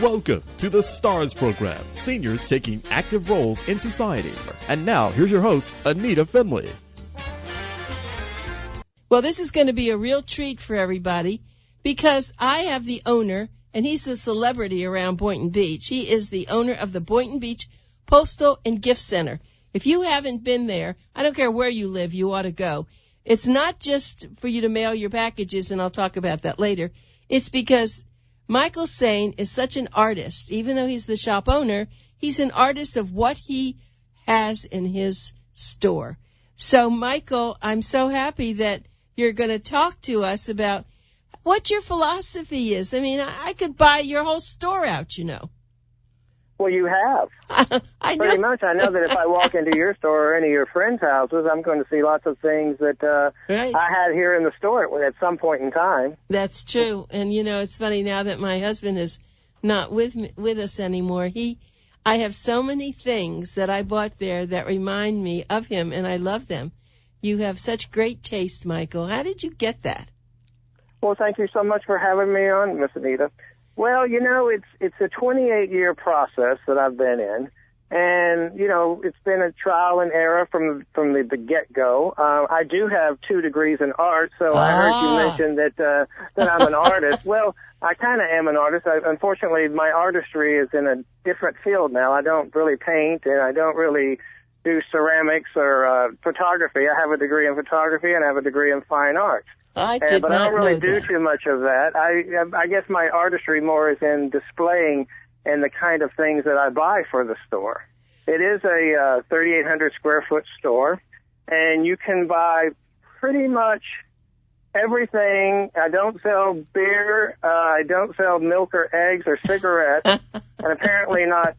Welcome to the STARS program, seniors taking active roles in society. And now, here's your host, ANITA FINLEY. Well, this is going to be a real treat for everybody because I have the owner, and he's a celebrity around Boynton Beach. He is the owner of the Boynton Beach Postal and Gift Center. If you haven't been there, I don't care where you live, you ought to go. It's not just for you to mail your packages, and I'll talk about that later. It's because Michael SAYNE is such an artist. Even though he's the shop owner, he's an artist of what he has in his store. So, Michael, I'm so happy that you're going to talk to us about what your philosophy is. I mean, I could buy your whole store out, you know. Well, you have. I know. Pretty much. I know that if I walk into your store or any of your friends' houses, I'm going to see lots of things that right. I had here in the store at some point in time. That's true. And, you know, it's funny now that my husband is not with us anymore. I have so many things that I bought there that remind me of him, and I love them. You have such great taste, Michael. How did you get that? Well, thank you so much for having me on, Miss Anita. Well, you know, it's a 28-year process that I've been in, and, you know, it's been a trial and error from the get-go. I do have 2 degrees in art, so I heard you mention that I'm an artist. Well, I kind of am an artist. Unfortunately, my artistry is in a different field now. I don't really paint, and I don't really do ceramics or photography. I have a degree in photography, and I have a degree in fine art. But I don't really do too much of that. I guess my artistry more is in displaying and the kind of things that I buy for the store. It is a 3,800 square foot store, and you can buy pretty much everything. I don't sell beer. I don't sell milk or eggs or cigarettes, and apparently not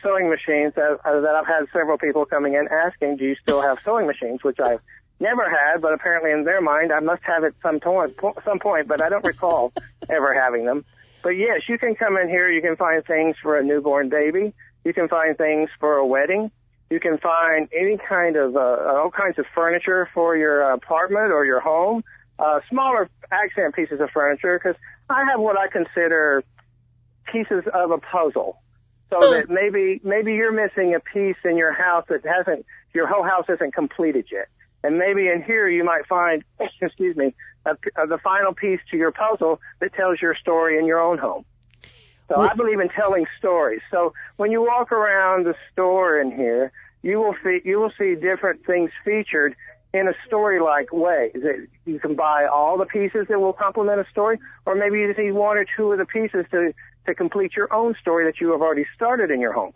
sewing machines. That I've had several people coming in asking, "Do you still have sewing machines?" Which I've never had, but apparently in their mind I must have it some point, but I don't recall ever having them. But yes, you can come in here. You can find things for a newborn baby. You can find things for a wedding. You can find any kind of all kinds of furniture for your apartment or your home. Smaller accent pieces of furniture, because I have what I consider pieces of a puzzle. So that maybe you're missing a piece in your house that your whole house isn't completed yet. And maybe in here you might find, the final piece to your puzzle that tells your story in your own home. So I believe in telling stories. So when you walk around the store in here, you will see different things featured in a story-like way. You can buy all the pieces that will complement a story, or maybe you just need 1 or 2 of the pieces to complete your own story that you have already started in your home.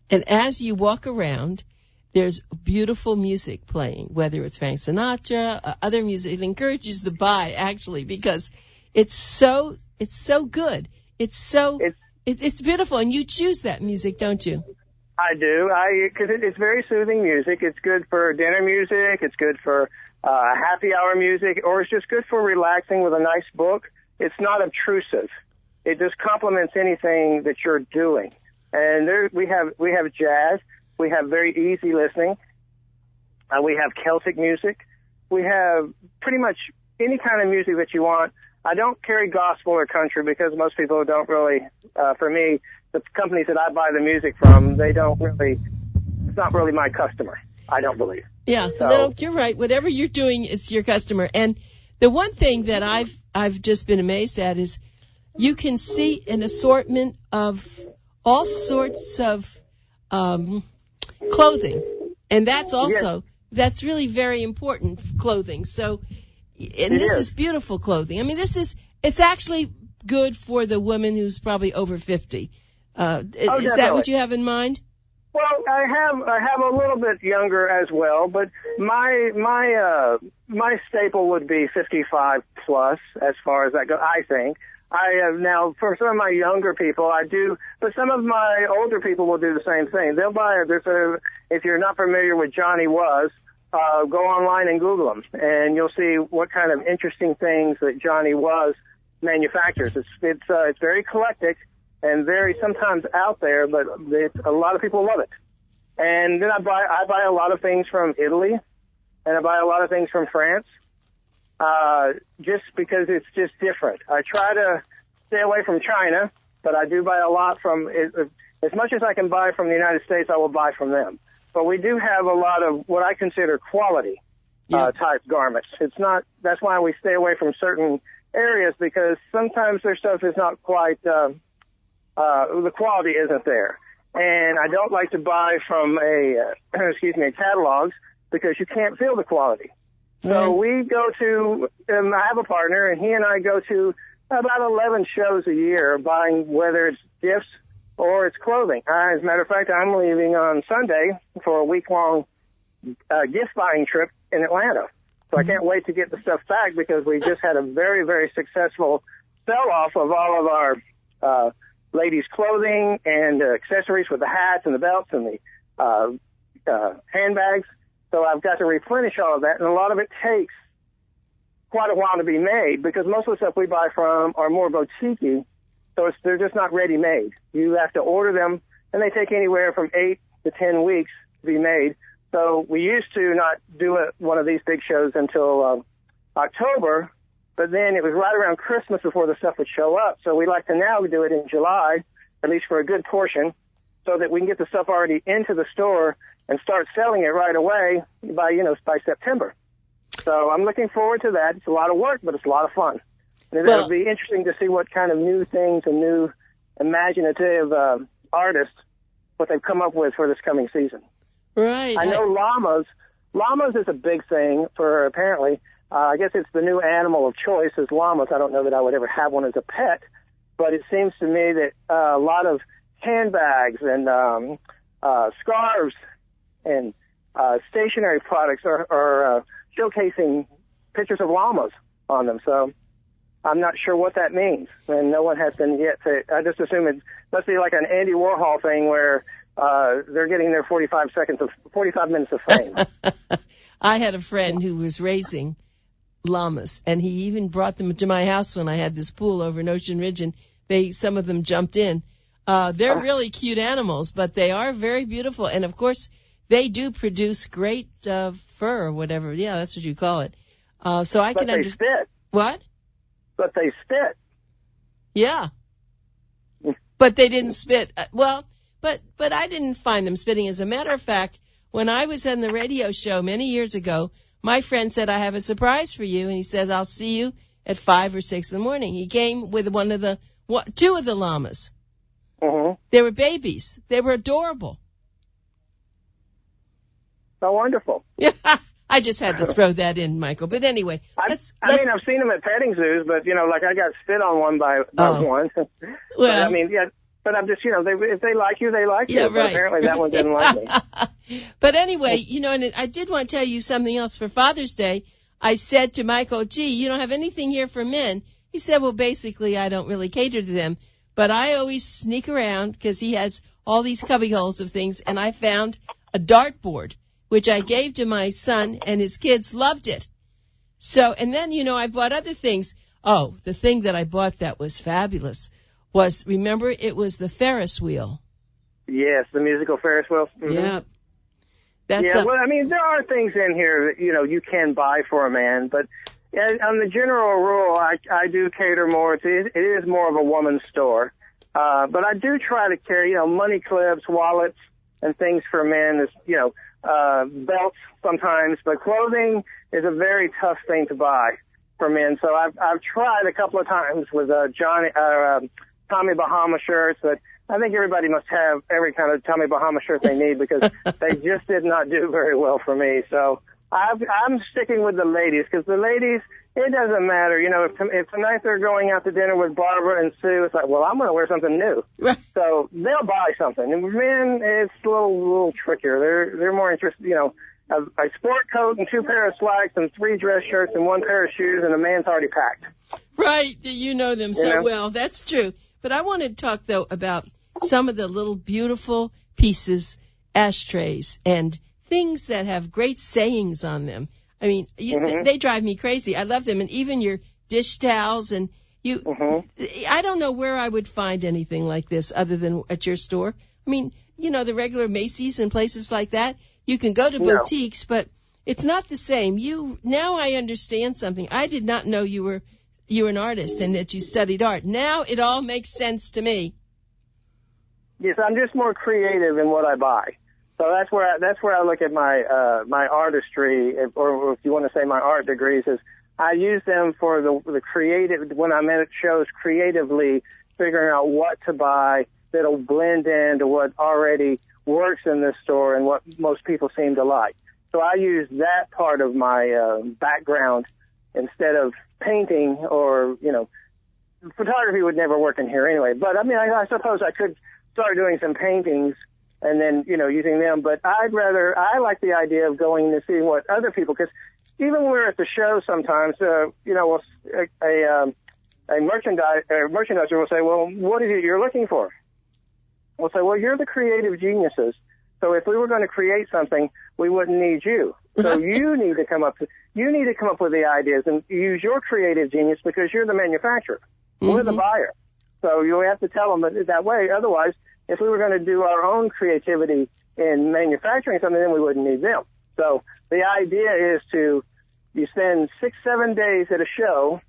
And as you walk around, there's beautiful music playing, whether it's Frank Sinatra, other music. It encourages to buy, actually, because it's so good. It's beautiful, and you choose that music, don't you? I do, because it's very soothing music. It's good for dinner music. It's good for happy hour music, or it's just good for relaxing with a nice book. It's not obtrusive. It just complements anything that you're doing. And we have jazz. We have very easy listening. We have Celtic music. We have pretty much any kind of music that you want. I don't carry gospel or country because most people don't really, for me, the companies that I buy the music from, it's not really my customer, I don't believe. Yeah, no, you're right. Whatever you're doing is your customer. And the one thing that I've just been amazed at is you can see an assortment of all sorts of clothing, and that's also that's really very important, clothing. So, and this is beautiful clothing. I mean, it's actually good for the woman who's probably over 50. Is that what you have in mind? Well, I have a little bit younger as well, but my staple would be 55 plus as far as that goes. I think. I have now, for some of my younger people, I do, but some of my older people will do the same thing. They'll buy, if you're not familiar with Johnny Was, go online and Google them, and you'll see what kind of interesting things that Johnny Was manufactures. It's very eclectic and very sometimes out there, but a lot of people love it. And then I buy a lot of things from Italy, and I buy a lot of things from France. Just because it's just different. I try to stay away from China but I do buy a lot from, as much as I can buy from the United States, I will buy from them. But we do have a lot of what I consider quality type garments. That's why we stay away from certain areas, because sometimes their stuff is not quite, the quality isn't there. And I don't like to buy from catalogs, because you can't feel the quality. So we go to, I have a partner, and he and I go to about 11 shows a year, buying whether it's gifts or it's clothing. As a matter of fact, I'm leaving on Sunday for a week-long gift buying trip in Atlanta. So I can't wait to get the stuff back, because we just had a very, very successful sell-off of all of our ladies' clothing and accessories with the hats and the belts and the handbags. So I've got to replenish all of that, and a lot of it takes quite a while to be made, because most of the stuff we buy from are more boutique-y, so they're just not ready-made. You have to order them, and they take anywhere from 8 to 10 weeks to be made. So we used to not do one of these big shows until October, but then it was right around Christmas before the stuff would show up. So we like to now do it in July, at least for a good portion, so that we can get the stuff already into the store and start selling it right away by September. So I'm looking forward to that. It's a lot of work, but it's a lot of fun. And it'll be interesting to see what kind of new things and new imaginative artists, what they've come up with for this coming season. Right. I know llamas. Llamas is a big thing for, apparently. I guess it's the new animal of choice is llamas. I don't know that I would ever have one as a pet, but it seems to me that a lot of handbags and scarves and stationary products are showcasing pictures of llamas on them. So I'm not sure what that means, and no one has been yet to. I just assume it must be like an Andy Warhol thing where they're getting their 45 minutes of fame. I had a friend who was raising llamas, and he even brought them to my house when I had this pool over in Ocean Ridge, and some of them jumped in. They're really cute animals, but they are very beautiful, and of course they do produce great fur or whatever. Yeah, that's what you call it. So I can understand. Spit. What? But they spit. Yeah. But they didn't spit. But I didn't find them spitting. As a matter of fact, when I was on the radio show many years ago, my friend said, I have a surprise for you. And he says, I'll see you at 5 or 6 in the morning. He came with two of the llamas. Mm-hmm. They were babies. They were adorable. So wonderful. Yeah. I just had to throw that in, Michael. But anyway, I mean, I've seen them at petting zoos, but, like I got spit on one by one. Well, but I'm just, if they like you, they like you. Yeah, But right. apparently that one didn't like me. But anyway, and I did want to tell you something else. For Father's Day, I said to Michael, gee, you don't have anything here for men. He said, well, basically, I don't really cater to them. But I always sneak around because he has all these cubby holes of things, and I found a dartboard, which I gave to my son, and his kids loved it. So, and then, I bought other things. Oh, the thing that I bought that was fabulous was, remember, it was the Ferris wheel. Yes, the musical Ferris wheel. Mm-hmm. Yeah. Well, I mean, there are things in here that, you can buy for a man, but on the general rule, I do cater more to, it is more of a woman's store. But I do try to carry, money clips, wallets, and things for men, belts sometimes, but clothing is a very tough thing to buy for men. So I've tried a couple of times with Tommy Bahama shirts, but I think everybody must have every kind of Tommy Bahama shirt they need, because they just did not do very well for me. So I'm sticking with the ladies, because the ladies, it doesn't matter. If tonight they're going out to dinner with Barbara and Sue, it's like, well, I'm going to wear something new. Right. So they'll buy something. And with men, it's a little trickier. They're more interested, a sport coat and 2 pair of slacks and 3 dress shirts and 1 pair of shoes, and a man's already packed. Right. You know them so well. That's true. But I want to talk, though, about some of the little beautiful pieces, ashtrays, and things that have great sayings on them. I mean, they drive me crazy. I love them. And even your dish towels and I don't know where I would find anything like this other than at your store. I mean, the regular Macy's and places like that. You can go to boutiques, but it's not the same. Now I understand something. I did not know you were you're an artist and that you studied art. Now it all makes sense to me. Yes, I'm just more creative in what I buy. So that's where I look at my my artistry, or if you want to say my art degrees, is I use them for the creative, when I'm at shows, creatively figuring out what to buy that'll blend into what already works in this store and what most people seem to like. So I use that part of my background instead of painting, or, you know, photography would never work in here anyway. But I mean, I suppose I could start doing some paintings and then, you know, using them. But I like the idea of going to see what other people, because even when we're at the show sometimes, you know, a merchandiser will say, well, what is it you're looking for? We'll say, well, you're the creative geniuses. So if we were going to create something, we wouldn't need you. So you need to come up with the ideas and use your creative genius, because you're the manufacturer. Mm-hmm. We're the buyer. So you have to tell them that way. Otherwise, if we were going to do our own creativity in manufacturing something, then we wouldn't need them. So the idea is you spend 6-7 days at a show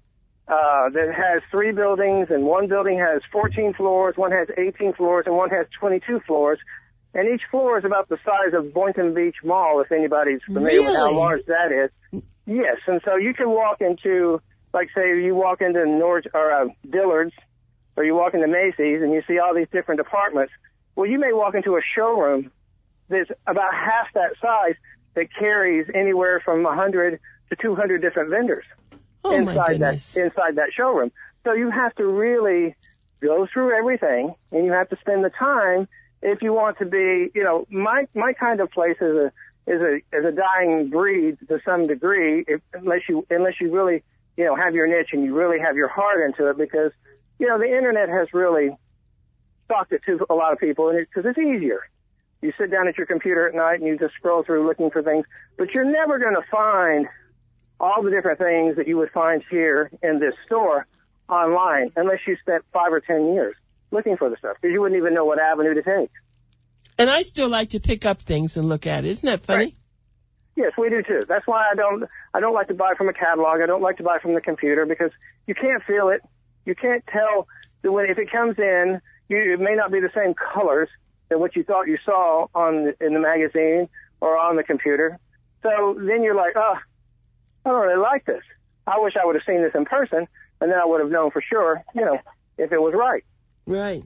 that has 3 buildings, and one building has 14 floors, one has 18 floors, and one has 22 floors. And each floor is about the size of Boynton Beach Mall, if anybody's familiar with how large that is. Yes, and so you can walk into, like, say, you walk into Dillard's, or you walk into Macy's, and you see all these different departments. Well, you may walk into a showroom that's about half that size that carries anywhere from 100 to 200 different vendors inside that showroom. So you have to really go through everything, and you have to spend the time if you want to be, you know, my kind of place is a dying breed to some degree, unless you really, you know, have your niche and you really have your heart into it, because, you know, the internet has really stalked it to a lot of people, and because it's easier. You sit down at your computer at night and you just scroll through looking for things, but you're never going to find all the different things that you would find here in this store online unless you spent 5 or 10 years looking for the stuff, because you wouldn't even know what avenue to take. And I still like to pick up things and look at it. Isn't that funny? Right. Yes, we do too. That's why I don't like to buy from a catalog. I don't like to buy from the computer, because you can't feel it. You can't tell if it comes in. It may not be the same colors than what you thought you saw in the magazine or on the computer. So then you're like, oh, I don't really like this. I wish I would have seen this in person, and then I would have known for sure, you know, if it was right. Right.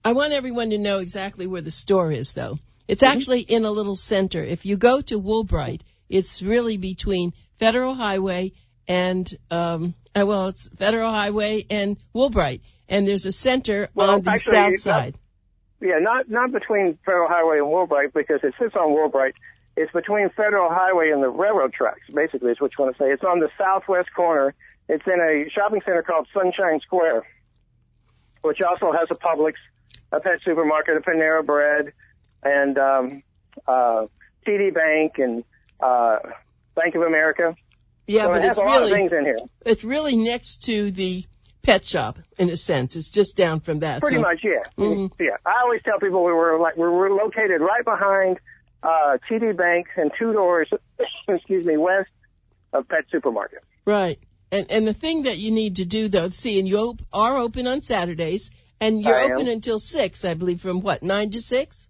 I want everyone to know exactly where the store is, though. It's actually in a little center. If you go to Woolbright, it's really between Federal Highway and, it's Federal Highway and Woolbright. And there's a center on the south side. Not between Federal Highway and Woolbright, because it sits on Woolbright. It's between Federal Highway and the railroad tracks, basically, is what you want to say. It's on the southwest corner. It's in a shopping center called Sunshine Square, which also has a Publix, a pet supermarket, a Panera Bread, and TD Bank and Bank of America. Yeah, so but it has a lot of things in here. It's really next to the pet shop, in a sense. It's just down from that. Pretty much, yeah. Mm-hmm. Yeah. I always tell people we're located right behind TD Bank and 2 doors, west of Pet Supermarket. Right. And the thing that you need to do, though, and you are open on Saturdays, and you're open until 6, I believe, from 9 to 6?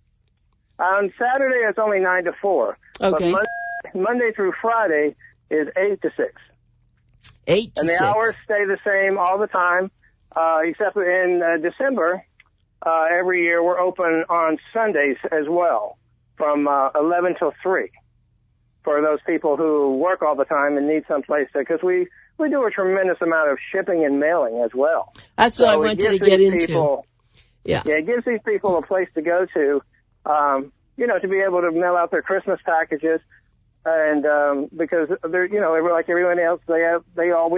On Saturday, it's only 9 to 4. Okay. But Monday through Friday is 8 to 6. 8 to 6. And the hours stay the same all the time, except in December, every year we're open on Sundays as well, from 11 till 3, for those people who work all the time and need some place to, because we do a tremendous amount of shipping and mailing as well. That's what I wanted to get into. Yeah, it gives these people a place to go to, to be able to mail out their Christmas packages, and because they're, like everyone else, we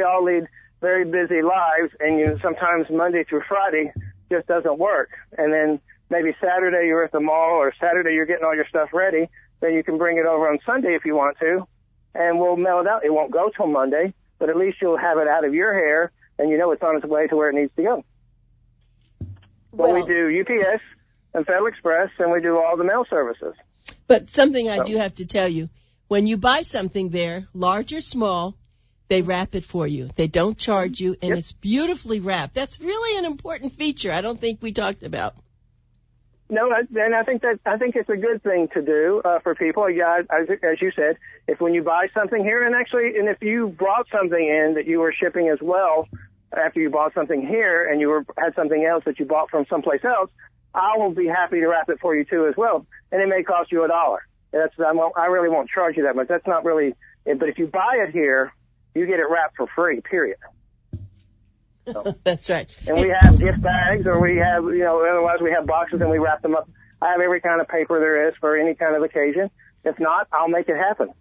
all lead very busy lives, and sometimes Monday through Friday just doesn't work, and then maybe Saturday you're at the mall, or Saturday you're getting all your stuff ready, then you can bring it over on Sunday if you want to, and we'll mail it out. It won't go till Monday, but at least you'll have it out of your hair, and it's on its way to where it needs to go. Well, we do UPS and Federal Express, and we do all the mail services. But something I do have to tell you, when you buy something there, large or small, they wrap it for you. They don't charge you, and it's beautifully wrapped. That's really an important feature I don't think we talked about. No, and I think it's a good thing to do for people. Yeah, as you said, if when you buy something here, and if you brought something in that you were shipping as well, after you bought something here and you had something else that you bought from someplace else, I will be happy to wrap it for you too as well. And it may cost you $1. I really won't charge you that much. That's not really. But if you buy it here, you get it wrapped for free. Period. So. That's right. And we have gift bags, or we have, otherwise we have boxes and we wrap them up. I have every kind of paper there is for any kind of occasion. If not, I'll make it happen.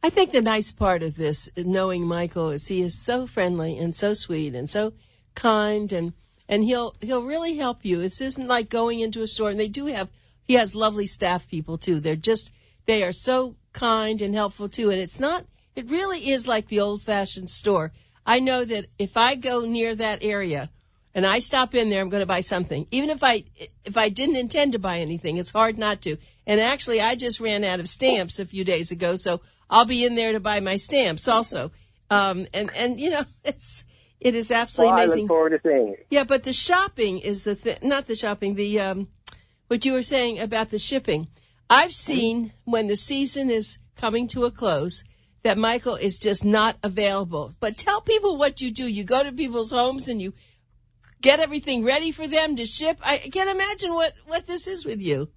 I think the nice part of this, knowing Michael, is he is so friendly and so sweet and so kind, and he'll really help you. It isn't like going into a store, and he has lovely staff people too. They are so kind and helpful too, and it really is like the old-fashioned store. I know that if I go near that area and I stop in there, I'm going to buy something. Even if I didn't intend to buy anything, it's hard not to. And actually, I just ran out of stamps a few days ago, so I'll be in there to buy my stamps also. It is absolutely amazing. I look forward to seeing you. Yeah, but the shopping is the thing, not the shopping, what you were saying about the shipping. I've seen when the season is coming to a close that Michael is just not available. But tell people what you do. You go to people's homes and you get everything ready for them to ship. I can't imagine what this is with you.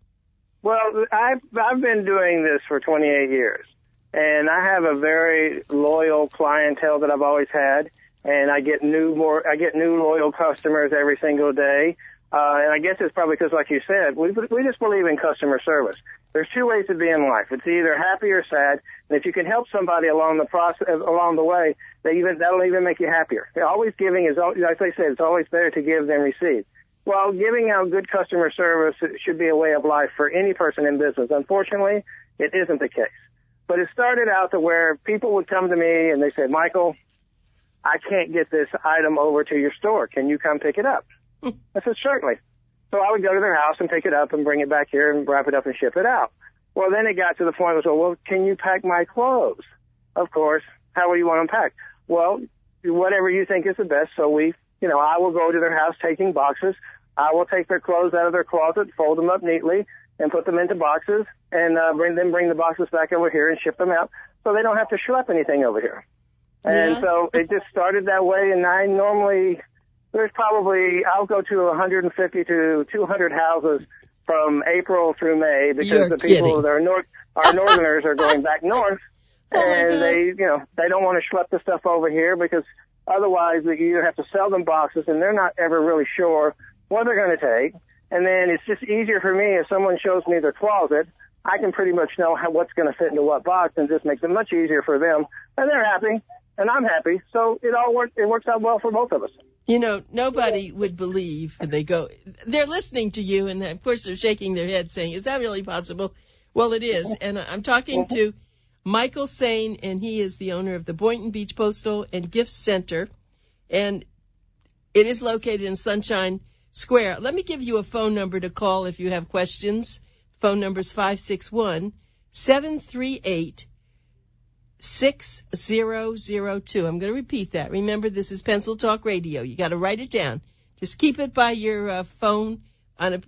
Well, I've been doing this for 28 years, and I have a very loyal clientele that I've always had, and I get new loyal customers every single day. And I guess it's probably because, like you said, we just believe in customer service. There's two ways to be in life. It's either happy or sad. And if you can help somebody along the way, that'll even make you happier. Always giving is, like they say, it's always better to give than receive. Well, giving out good customer service should be a way of life for any person in business. Unfortunately, it isn't the case. But it started out to where people would come to me and they said, Michael, I can't get this item over to your store. Can you come pick it up? I said, certainly. So I would go to their house and pick it up and bring it back here and wrap it up and ship it out. Well, then it got to the point of, well, can you pack my clothes? Of course. How do you want them packed? Well, whatever you think is the best. So I will go to their house taking boxes. I will take their clothes out of their closet, fold them up neatly, and put them into boxes, and bring the boxes back over here and ship them out so they don't have to schlep anything over here. And so it just started that way, and I normally... I'll go to 150 to 200 houses from April through May because the people that our northerners are going back north, and they don't want to schlep the stuff over here because otherwise you either have to sell them boxes and they're not ever really sure what they're going to take. And then it's just easier for me if someone shows me their closet, I can pretty much know what's going to fit into what box, and just makes it much easier for them, and they're happy and I'm happy. So it works out well for both of us. Nobody would believe, and they're listening to you, and of course they're shaking their head saying, is that really possible? Well, it is. And I'm talking to Michael SAYNE, and he is the owner of the Boynton Beach Postal and Gift Center, and it is located in Sunshine Square. Let me give you a phone number to call if you have questions. Phone number is 561-738-6002. I'm going to repeat that. Remember, this is Pencil Talk Radio. You got to write it down. Just keep it by your phone in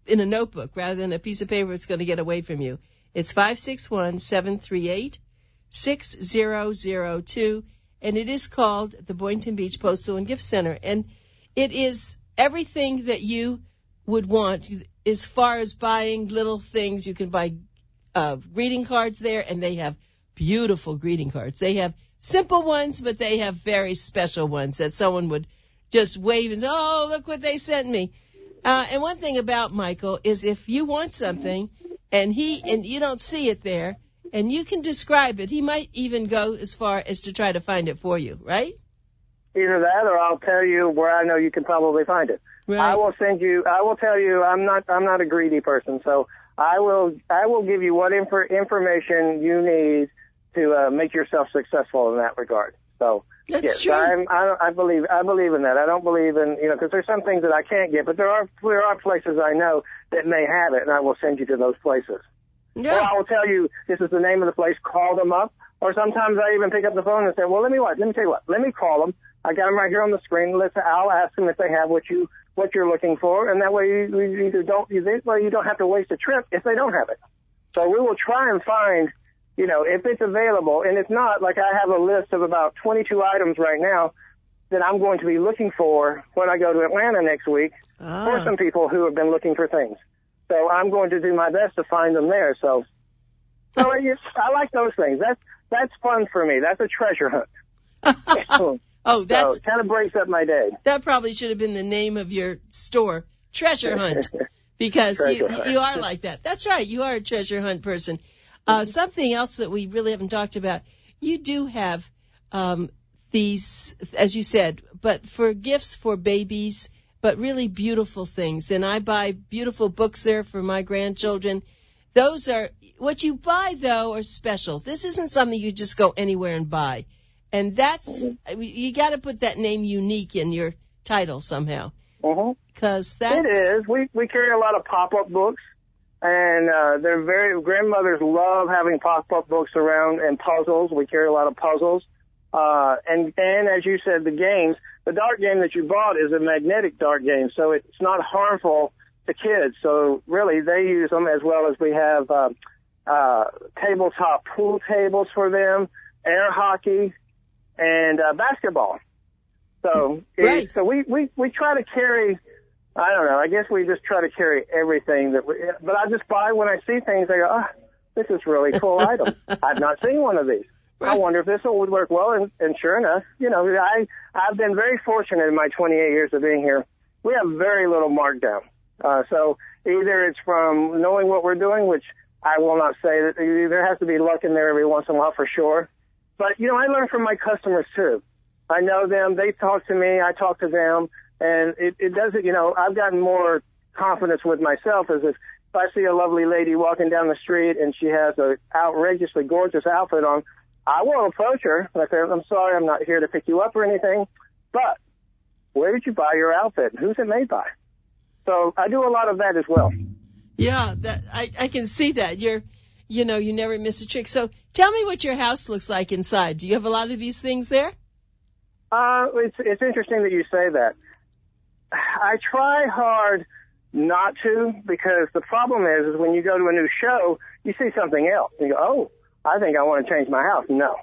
a notebook rather than a piece of paper. It's going to get away from you. It's 561-738-6002, and it is called the Boynton Beach Postal and Gift Center. And it is everything that you would want as far as buying little things. You can buy greeting cards there, and they have beautiful greeting cards. They have simple ones, but they have very special ones that someone would just wave and say, oh, look what they sent me. And one thing about Michael is if you want something and you don't see it there and you can describe it, he might even go as far as to try to find it for you, right? Either that, or I'll tell you where I know you can probably find it. Right. I will tell you, I'm not a greedy person, so I will give you what information you need to make yourself successful in that regard. So that's yes, true. I believe in that. I don't believe in because there's some things that I can't get, but there are places I know that may have it, and I will send you to those places. Yeah. Or I will tell you this is the name of the place. Call them up. Or sometimes I even pick up the phone and say, well, let me tell you what. Let me call them. I got them right here on the screen. I'll ask them if they have what you're looking for, and that way you don't have to waste a trip if they don't have it. So we will try and find, if it's available, and it's not, like I have a list of about 22 items right now that I'm going to be looking for when I go to Atlanta next week for some people who have been looking for things. So I'm going to do my best to find them there. So I like those things. That's fun for me. That's a treasure hunt. Oh, so it kind of breaks up my day. That probably should have been the name of your store, Treasure Hunt, because you are like that. That's right. You are a treasure hunt person. Something else that we really haven't talked about, you do have these, as you said, but for gifts for babies, but really beautiful things. And I buy beautiful books there for my grandchildren. Those are, what you buy, though, are special. This isn't something you just go anywhere and buy. And you got to put that name unique in your title somehow. Because It is. We carry a lot of pop-up books, and grandmothers love having pop-up books around, and puzzles. We carry a lot of puzzles. And as you said, the games. The dart game that you bought is a magnetic dart game, so it's not harmful to kids. So really, they use them, as well as we have tabletop pool tables for them, air hockey, and basketball. So so we try to carry, I don't know, I guess we just try to carry everything but I just buy when I see things, I go, this is really cool item. I've not seen one of these. I wonder if this would work well, and sure enough, I've been very fortunate in my 28 years of being here. We have very little markdown. So either it's from knowing what we're doing, which I will not say that there has to be luck in there every once in a while for sure. But, I learn from my customers, too. I know them. They talk to me. I talk to them. And it doesn't, I've gotten more confidence with myself as if I see a lovely lady walking down the street and she has an outrageously gorgeous outfit on, I will approach her. I say, I'm sorry, I'm not here to pick you up or anything, but where did you buy your outfit? Who's it made by? So I do a lot of that as well. Yeah, I can see that. You never miss a trick. So tell me what your house looks like inside. Do you have a lot of these things there? It's interesting that you say that. I try hard not to, because the problem is when you go to a new show, you see something else. And you go, I think I want to change my house. No.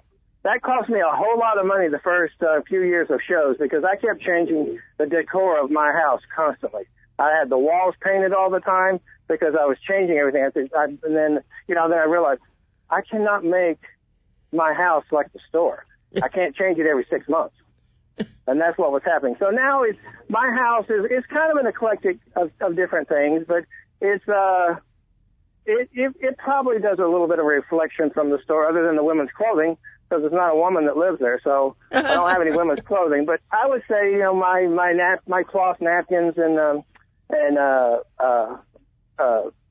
That cost me a whole lot of money the first few years of shows, because I kept changing the decor of my house constantly. I had the walls painted all the time because I was changing everything. And then I realized I cannot make my house like the store. I can't change it every 6 months. And that's what was happening. So now my house is kind of an eclectic of different things, but it probably does a little bit of reflection from the store, other than the women's clothing, because there's not a woman that lives there, so I don't have any women's clothing. But I would say, my cloth napkins and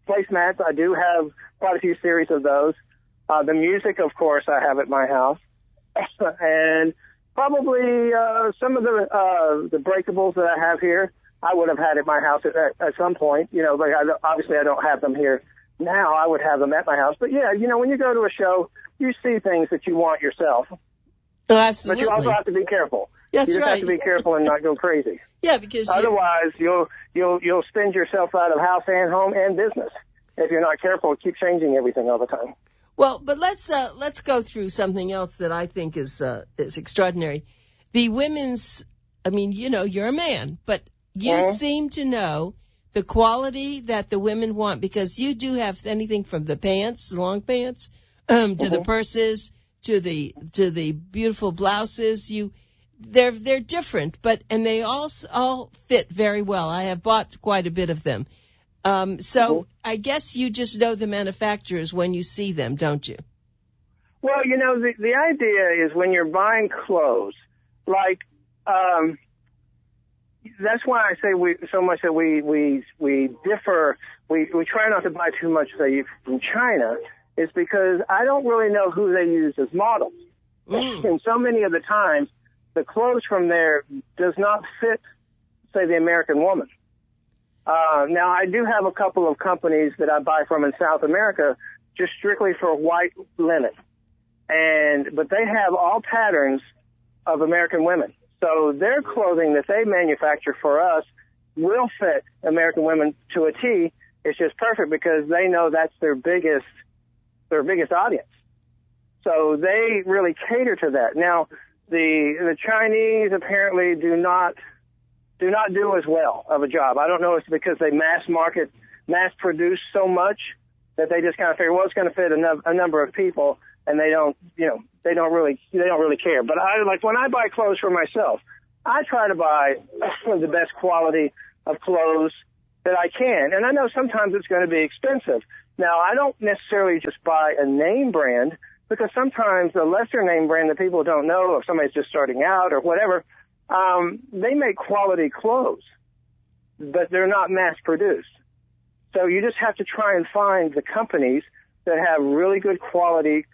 placemats, I do have quite a few series of those. The music, of course, I have at my house, and probably some of the breakables that I have here, I would have had at my house at some point. But obviously I don't have them here now. I would have them at my house. But yeah, when you go to a show, you see things that you want yourself. Oh, absolutely. But you also have to be careful. That's you just right. have to be careful and not go crazy. Yeah, because otherwise you'll spend yourself out of house and home and business if you're not careful. Keep changing everything all the time. Well, but let's go through something else that I think is extraordinary. The women's, you're a man, but you seem to know the quality that the women want, because you do have anything from the pants, long pants, to the purses, to the beautiful blouses. They're different, and they all fit very well. I have bought quite a bit of them. So I guess you just know the manufacturers when you see them, don't you? Well, the idea is when you're buying clothes, like, that's why I say we differ. We try not to buy too much, say, from China, is because I don't really know who they use as models. And so many of the times, the clothes from there does not fit, say, the American woman. Now, I do have a couple of companies that I buy from in South America just strictly for white linen. but they have all patterns of American women. So their clothing that they manufacture for us will fit American women to a T. It's just perfect because they know that's their biggest audience. So they really cater to that. Now, the Chinese apparently do not do as well of a job. I don't know if it's because they mass produce so much that they just kind of figure, well, it's going to fit a number of people, and they don't really care. But when I buy clothes for myself, I try to buy the best quality of clothes that I can. And I know sometimes it's going to be expensive. Now, I don't necessarily just buy a name brand, because sometimes a lesser name brand that people don't know, or somebody's just starting out or whatever, they make quality clothes, but they're not mass produced. So you just have to try and find the companies that have really good quality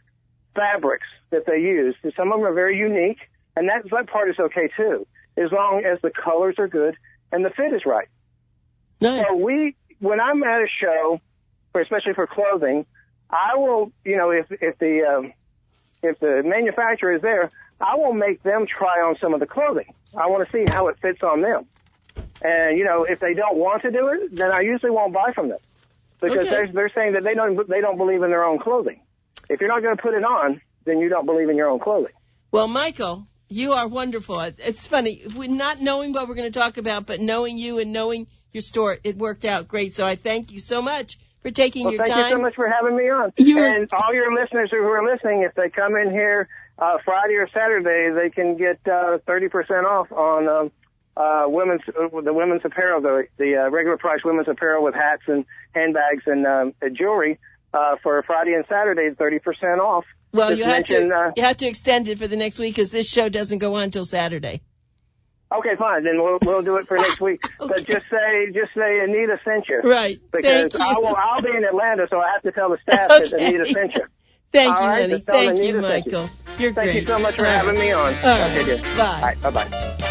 fabrics that they use. Some of them are very unique, and that part is okay too, as long as the colors are good and the fit is right. Nice. So when I'm at a show, especially for clothing, I will, if the manufacturer is there, I will make them try on some of the clothing. I want to see how it fits on them. And, if they don't want to do it, then I usually won't buy from them, because they're saying that they don't believe in their own clothing. If you're not going to put it on, then you don't believe in your own clothing. Well, Michael, you are wonderful. It's funny, we're not knowing what we're going to talk about, but knowing you and knowing your store, it worked out great. So I thank you so much for taking your time. Thank you so much for having me on. And all your listeners who are listening, if they come in here Friday or Saturday, they can get 30% off on the women's apparel, the regular price women's apparel with hats and handbags and jewelry for Friday and Saturday, 30% off. Well, you have to extend it for the next week, because this show doesn't go on until Saturday. Okay, fine. Then we'll do it for next week. Okay. But just say Anita sent you. Right. Because I'll be in Atlanta, so I have to tell the staff that Anita sent you. Thank you, honey. Thank you, Michael. You're great. Thank you so much for having me on. All right. Okay, dear. Bye. All right, bye-bye.